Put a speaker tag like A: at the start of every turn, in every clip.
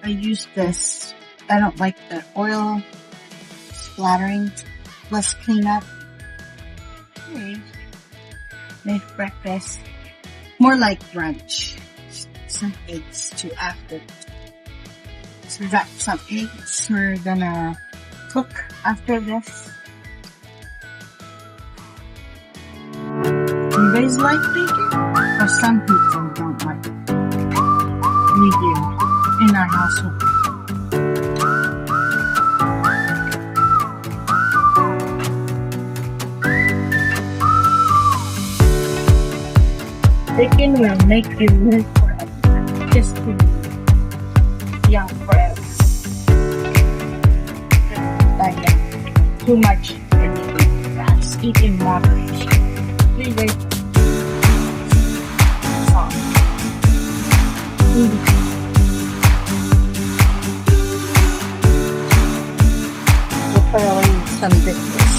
A: I use this. I don't like the oil splattering. Let's clean up. Okay. Made breakfast. More like brunch. Some eggs to after. So we got some eggs we're gonna cook after this. You guys like bacon? Or some people don't like it. We do in our household. Bacon will make you live forever. Just to be young forever. Like too much anything fast. Eat in moderation. We wait. We'll put away some biscuits.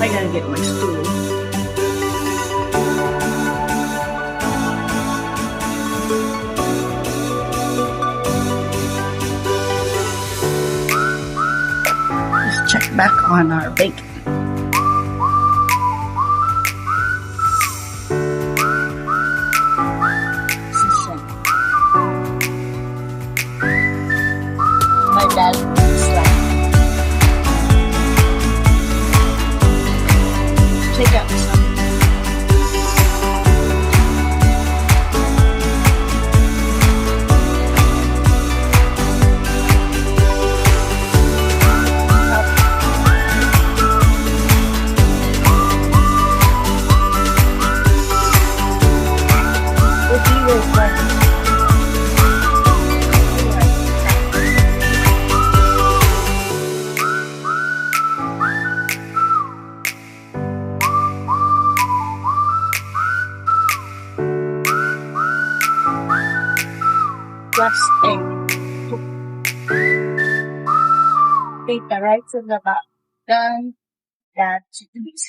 A: I gotta get my stool. Let's check back on our bacon. My dad is like, take out some. If you were like last egg. Okay, the rice is about done. That's it.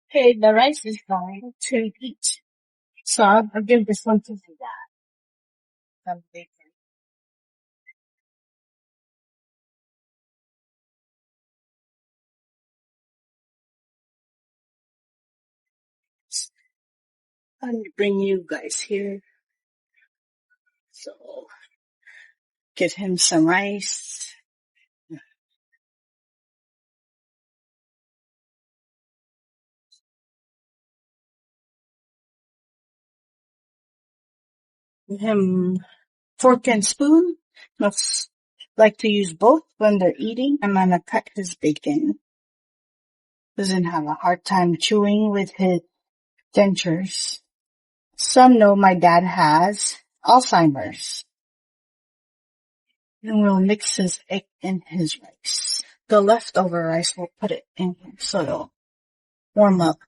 A: Okay, the rice is going to eat. So I'll give this one to my dad. Some bacon. Let me bring you guys here. So get him some rice. Give him fork and spoon. Let's like to use both when they're eating. I'm gonna cut his bacon. Doesn't have a hard time chewing with his dentures. Some know my dad has alzhimiers. And we'll mix his egg in his rice. The leftover rice, we'll put it in here so it'll warm up.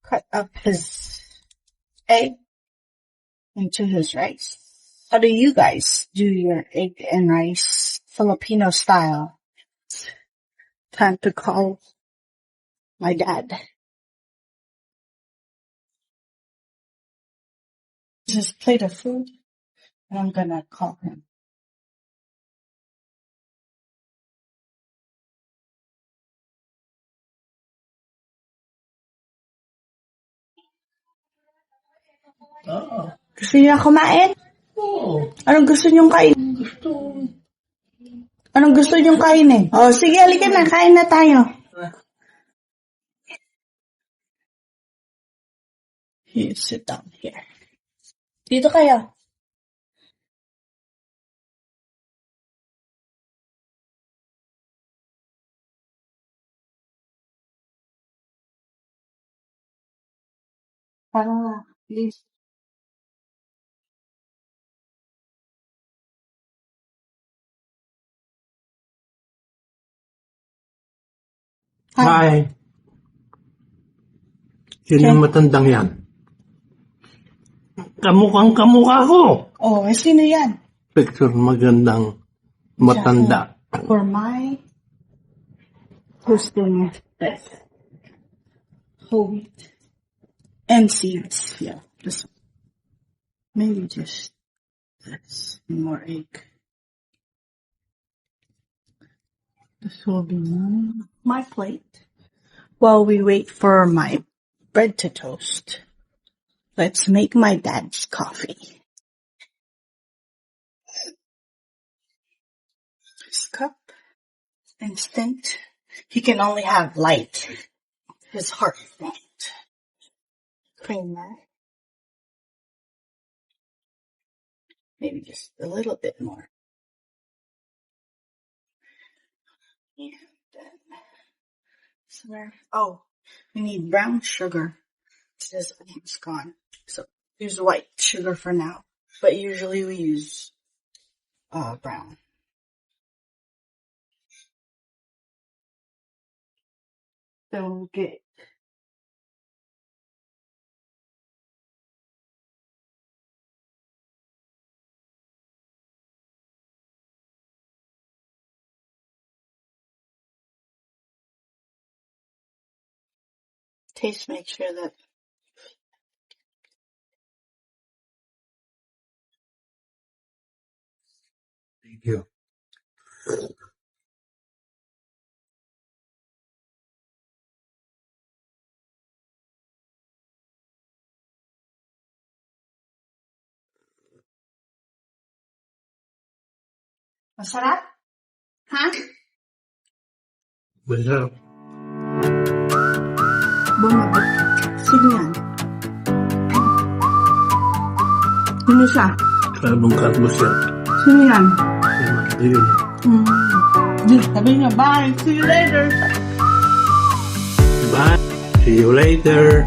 A: Cut up his egg into his rice. How do you guys do your egg and rice Filipino style? Time to call my dad. This is a plate of food, and I'm gonna call him. Gusto niyo kumain?
B: Oo.
A: Anong gusto niyong kain? Anong gusto niyong kainin? Oh, sige, halika na. Kain na tayo. Here, sit down here. Dito kayo. Para, please. Hi.
B: Hi. Sino yung matandang yan? Kamukhang-kamukha ko.
A: Oh, sino yan?
B: Picture magandang matanda.
A: For my hosting this whole wheat and seeds. Yeah, just maybe just this more egg. This will be my plate while we wait for my bread to toast. Let's make my dad's coffee. His cup, instant. He can only have light. His heart won't. Creamer. Maybe just a little bit more. And then somewhere. Oh, we need brown sugar. This one's gone. So use white sugar for now. But usually we use brown. So we'll get taste, make sure that
B: Thank you.
A: masarap? Ha?
B: Masarap.
A: Bumabot. Sino yan? Sino siya?
B: Karbong-karbos yan.
A: Sino yan?
B: Yung mga yun.
A: Sabi niya, bye. See you later.
B: Bye. See you later.